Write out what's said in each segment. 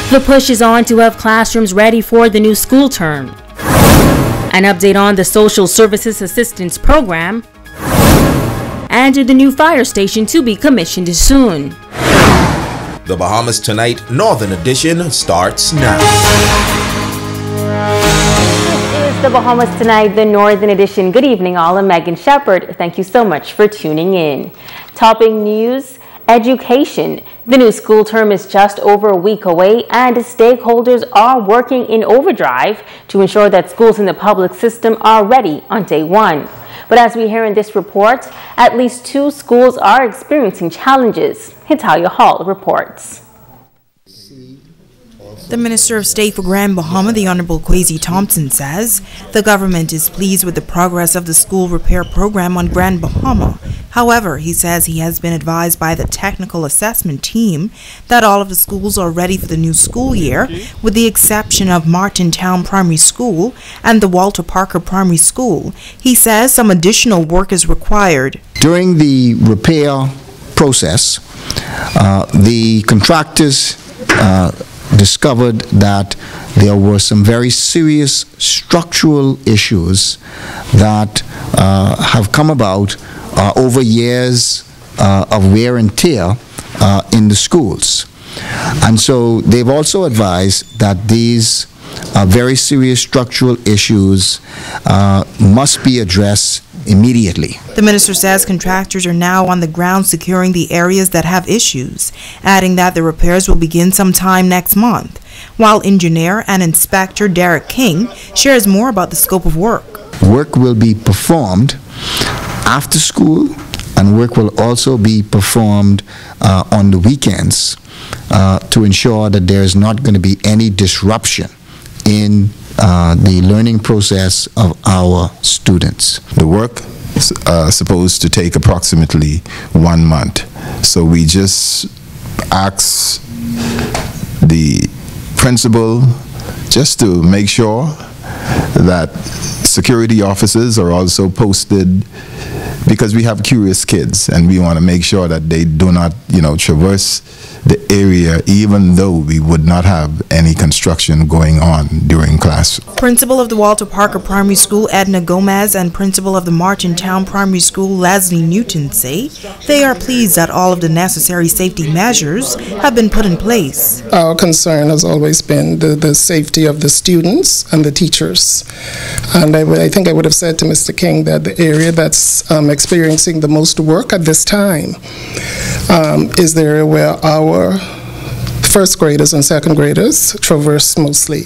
The push is on to have classrooms ready for the new school term. An update on the Social Services Assistance Program. And the new fire station to be commissioned soon. The Bahamas Tonight Northern Edition starts now. This is the Bahamas Tonight, the Northern Edition. Good evening, all. I'm Megan Shepard. Thank you so much for tuning in. Topping news, education. The new school term is just over a week away, and stakeholders are working in overdrive to ensure that schools in the public system are ready on day one. But as we hear in this report, at least 2 schools are experiencing challenges. Hitalia Hall reports. The Minister of State for Grand Bahama, the Honorable Kwesi Thompson, says the government is pleased with the progress of the school repair program on Grand Bahama. However, he says he has been advised by the technical assessment team that all of the schools are ready for the new school year, with the exception of Martintown Primary School and the Walter Parker Primary School. He says some additional work is required. During the repair process, the contractors discovered that there were some very serious structural issues that have come about over years of wear and tear in the schools. And so they've also advised that these very serious structural issues must be addressed immediately. The minister says contractors are now on the ground securing the areas that have issues, adding that the repairs will begin sometime next month, while engineer and inspector Derek King shares more about the scope of work. Work will be performed after school, and work will also be performed on the weekends to ensure that there is not going to be any disruption in the learning process of our students. The work is supposed to take approximately 1 month. So we just ask the principal just to make sure that security officers are also posted, because we have curious kids and we want to make sure that they do not, traverse the area, even though we would not have any construction going on during class. Principal of the Walter Parker Primary School, Edna Gomez, and Principal of the Martintown Primary School, Leslie Newton, say they are pleased that all of the necessary safety measures have been put in place. Our concern has always been the safety of the students and the teachers. And I think I would have said to Mr. King that the area that's experiencing the most work at this time is the area where our first graders and second graders traverse mostly.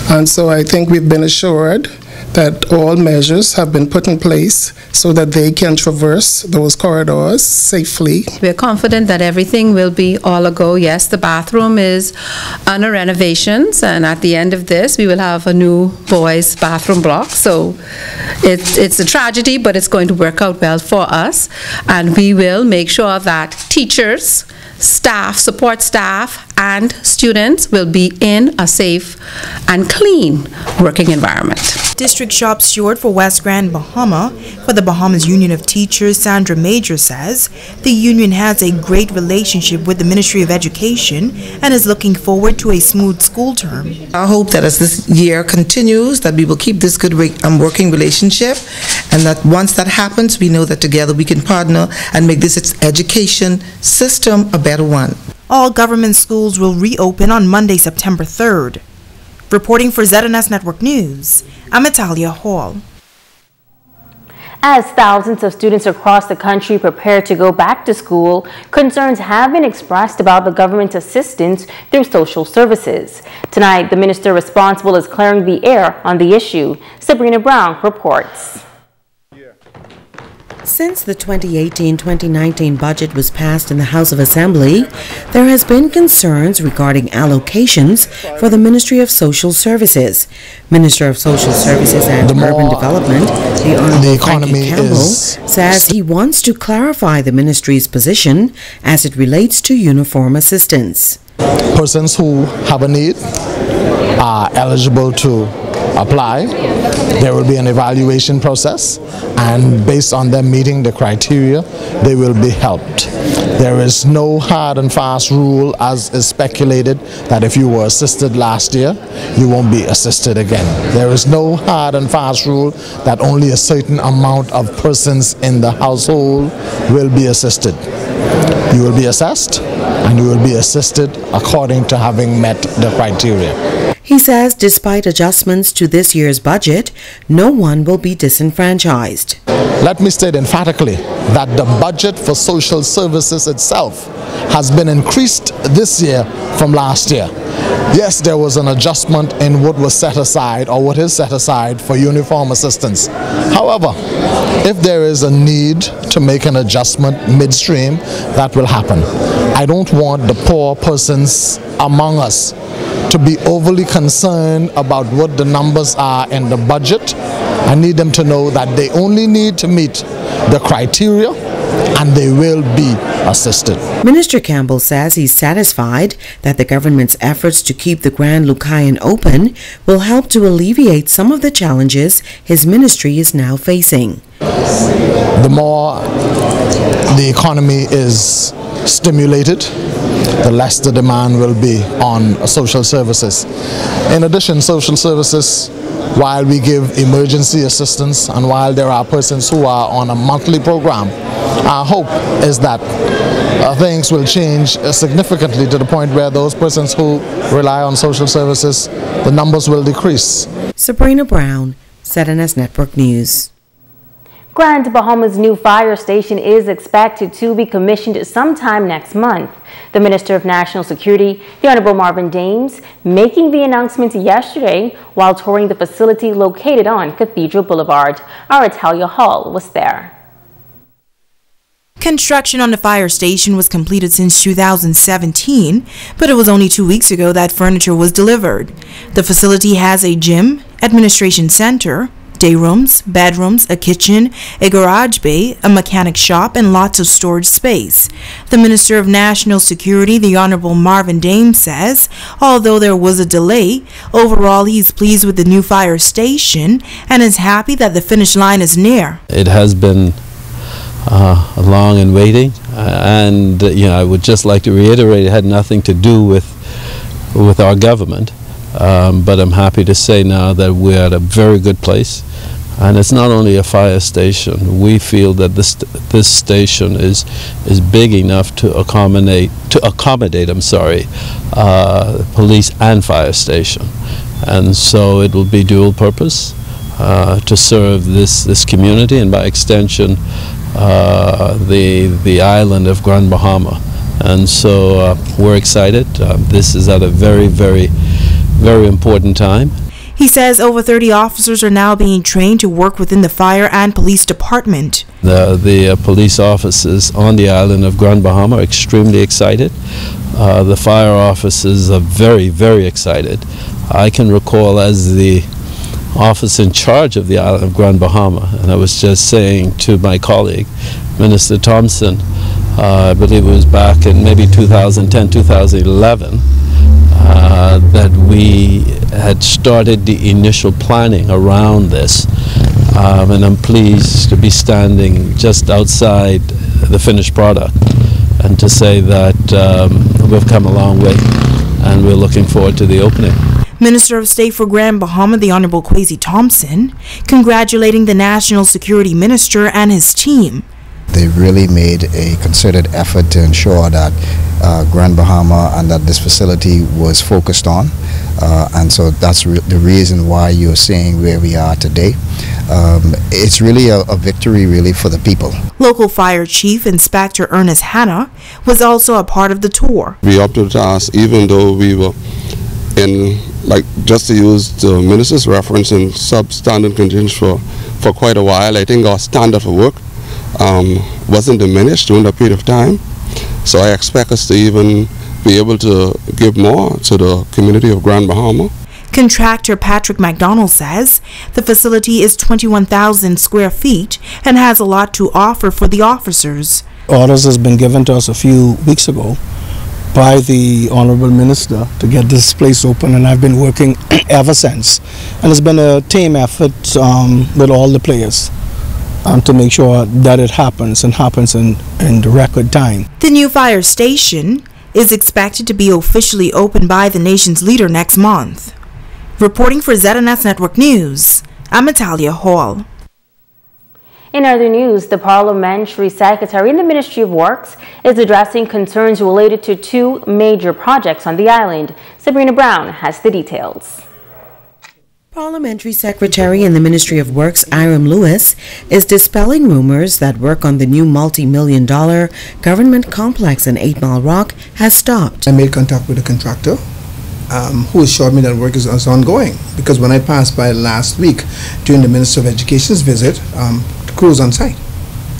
And so I think we've been assured that all measures have been put in place so that they can traverse those corridors safely. We're confident that everything will be all a go. Yes, the bathroom is under renovations, and at the end of this we will have a new boys' bathroom block. So it's a tragedy, but it's going to work out well for us, and we will make sure that teachers, staff, support staff, and students will be in a safe and clean working environment. District Shop Steward for West Grand Bahama for the Bahamas Union of Teachers, Sandra Major, says the union has a great relationship with the Ministry of Education and is looking forward to a smooth school term. I hope that as this year continues, that we will keep this good working relationship, and that once that happens, we know that together we can partner and make this education system a better one. All government schools will reopen on Monday, September 3rd. Reporting for ZNS Network News, I'm Hitalia Hall. As thousands of students across the country prepare to go back to school, concerns have been expressed about the government's assistance through social services. Tonight, the minister responsible is clearing the air on the issue. Sabrina Brown reports. Since the 2018-2019 budget was passed in the House of Assembly, there has been concerns regarding allocations for the Ministry of Social Services. Minister of Social Services and Urban Development, the Honorable Frankie Campbell, says he wants to clarify the ministry's position as it relates to uniform assistance. Persons who have a need are eligible to apply. There will be an evaluation process, and based on them meeting the criteria, they will be helped. There is no hard and fast rule, as is speculated, that if you were assisted last year, you won't be assisted again. There is no hard and fast rule that only a certain amount of persons in the household will be assisted. You will be assessed, and you will be assisted according to having met the criteria. He says despite adjustments to this year's budget, no one will be disenfranchised. Let me state emphatically that the budget for social services itself has been increased this year from last year. Yes, there was an adjustment in what was set aside or what is set aside for uniform assistance. However, if there is a need to make an adjustment midstream, that will happen. I don't want the poor persons among us to be overly concerned about what the numbers are in the budget. I need them to know that they only need to meet the criteria and they will be assisted. Minister Campbell says he's satisfied that the government's efforts to keep the Grand Lucayan open will help to alleviate some of the challenges his ministry is now facing. The more the economy is stimulated, the less the demand will be on social services. In addition, social services, while we give emergency assistance and while there are persons who are on a monthly program, our hope is that things will change significantly to the point where those persons who rely on social services, the numbers will decrease. Sabrina Brown, ZNS Network News. Grand Bahamas' new fire station is expected to be commissioned sometime next month. The Minister of National Security, the Honorable Marvin Dames, making the announcement yesterday while touring the facility located on Cathedral Boulevard. Our Italia Hall was there. Construction on the fire station was completed since 2017, but it was only 2 weeks ago that furniture was delivered. The facility has a gym, administration center, day rooms, bedrooms, a kitchen, a garage bay, a mechanic shop, and lots of storage space. The Minister of National Security, the Honorable Marvin Dames, says although there was a delay, overall he's pleased with the new fire station and is happy that the finish line is near. It has been long and waiting, and I would just like to reiterate it had nothing to do with our government, but I'm happy to say now that we're at a very good place, and it's not only a fire station. We feel that this station is big enough to accommodate police and fire station, and so it will be dual purpose to serve this community and by extension the island of Grand Bahama. And so we're excited. This is at a very, very, very important time. He says over 30 officers are now being trained to work within the fire and police department. The police officers on the island of Grand Bahama are extremely excited. The fire officers are very, very excited. I can recall as the officer in charge of the island of Grand Bahama, and I was just saying to my colleague, Minister Thompson, I believe it was back in maybe 2010, 2011, that we had started the initial planning around this, and I'm pleased to be standing just outside the finished product and to say that we've come a long way and we're looking forward to the opening. Minister of State for Grand Bahama, the Honorable Kwesi Thompson, congratulating the National Security Minister and his team. They really made a concerted effort to ensure that Grand Bahama and that this facility was focused on, and so that's the reason why you're seeing where we are today. It's really a victory really for the people. Local Fire Chief Inspector Ernest Hanna was also a part of the tour. We up to the task, even though we were in, just to use the minister's reference, in substandard conditions for quite a while. I think our standard for work wasn't diminished during that period of time. So I expect us to even be able to give more to the community of Grand Bahama. Contractor Patrick McDonald says the facility is 21,000 square feet and has a lot to offer for the officers. Orders has been given to us a few weeks ago by the Honorable Minister to get this place open, and I've been working ever since. And it's been a team effort with all the players. to make sure that it happens and happens in the record time. The new fire station is expected to be officially opened by the nation's leader next month. Reporting for ZNS Network News, I'm Natalia Hall. In other news, the Parliamentary Secretary in the Ministry of Works is addressing concerns related to two major projects on the island. Sabrina Brown has the details. Parliamentary Secretary in the Ministry of Works, Iram Lewis, is dispelling rumors that work on the new multi-million-dollar government complex in 8 Mile Rock has stopped. I made contact with the contractor, who assured me that work is ongoing, because when I passed by last week during the Minister of Education's visit, the crew was on site.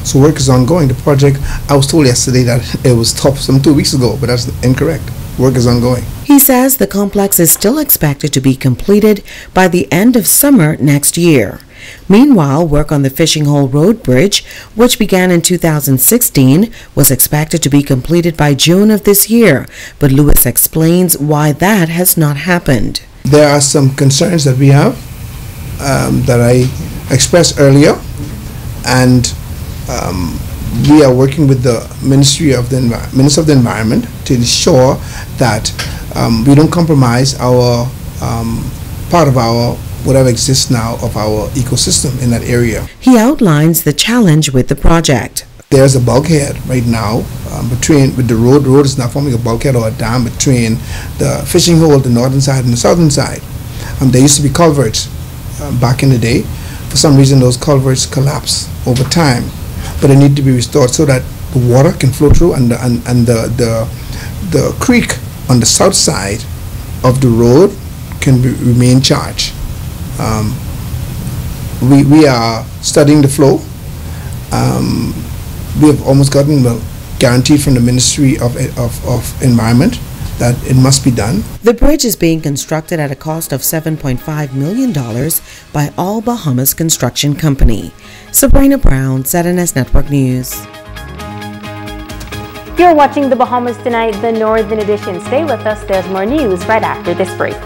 So work is ongoing. The project, I was told yesterday that it was stopped some 2 weeks ago, but that's incorrect. Work is ongoing. He says the complex is still expected to be completed by the end of summer next year. Meanwhile, work on the Fishing Hole Road Bridge, which began in 2016, was expected to be completed by June of this year, but Lewis explains why that has not happened. There are some concerns that we have that I expressed earlier, and we are working with the Minister of the Environment to ensure that we don't compromise our part of our whatever exists now of our ecosystem in that area. He outlines the challenge with the project. There's a bulkhead right now with the road. The road is not forming a bulkhead or a dam between the fishing hole, the northern side and the southern side. There used to be culverts back in the day. For some reason, those culverts collapsed over time, but they need to be restored so that the water can flow through, and the creek on the south side of the road can remain charged. We are studying the flow. We have almost gotten a guarantee from the Ministry of Environment that it must be done. The bridge is being constructed at a cost of $7.5 million by All Bahamas Construction Company. Sabrina Brown, ZNS Network News. You're watching the Bahamas Tonight, the Northern Edition. Stay with us. There's more news right after this break.